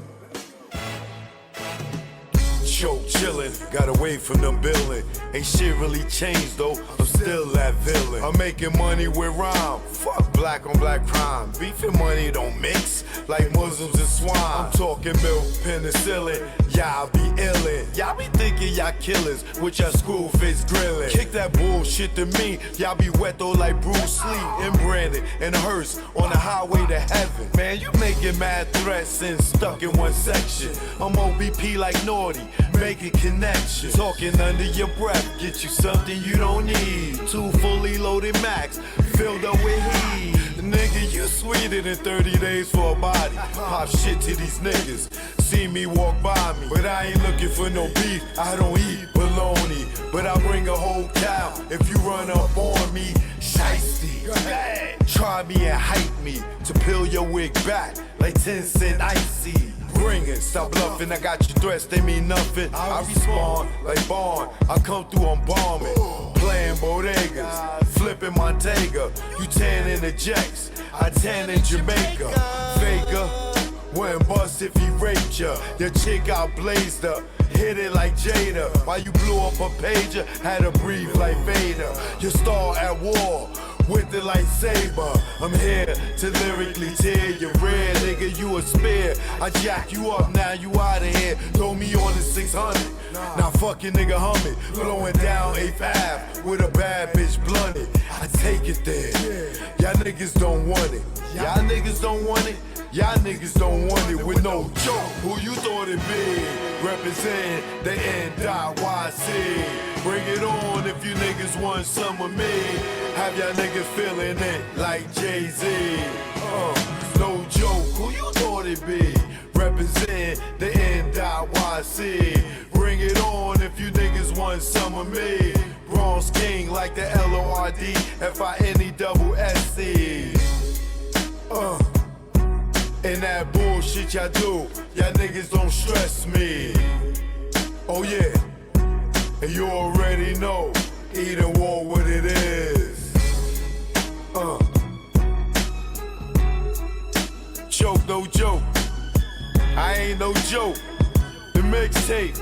Choke chillin', got away from them billin'. Ain't shit really changed though, I'm still that villain. I'm making money with rhyme, fuck black on black crime. Beef and money don't mix, like Muslims and swine. I'm talking milk, penicillin, y'all be illin'. Y'all Y'all be thinking y'all killers with your school face grilling. Kick that bullshit to me. Y'all be wet though like Bruce Lee and Brandon and Hearst on the highway to heaven. Man, you making mad threats and stuck in one section. I'm OBP like Naughty, making connections. Talking under your breath, get you something you don't need. 2 fully loaded Macs, filled up with heat. Nigga, you sweeter than 30 days for a body. Pop shit to these niggas, see me walk by me. But I ain't looking for no beef, I don't eat bologna. But I bring a whole cow if you run up on me. Shiesty, try me and hype me to peel your wig back like 10 cent icy. Bring it, stop bluffing, I got your threats, they mean nothing. I respond like Bond, I come through, I'm bombing. Playing bodegas, flipping Montega. You tan in the Jacks, I tan in Jamaica. Faker, wouldn't bust if he raped ya. Your chick out blazed up, hit it like Jada. While you blew up a pager, had to breathe like Vader. Your star at war, with the lightsaber. I'm here to lyrically tear your red, nigga, you a spear. I jack you up, now you out of here. Throw me on the 600. Now fucking nigga hum it. Blowing down 8th Ave with a bad bitch blunted. I take it there. Y'all niggas don't want it. Y'all niggas don't want it. Y'all niggas don't want it with no joke. Who you thought it be? Represent the NYC. Bring it on if you niggas want some of me. Have y'all niggas feeling it like Jay-Z. No joke, who you thought it be? Represent the NYC. Bring it on if you niggas want some of me. Bronx King like the LORD-FINE-SC. And that bullshit y'all do, y'all niggas don't stress me. Oh yeah, and you already know, either war what it is. Joke, no joke, I ain't no joke. The mixtape,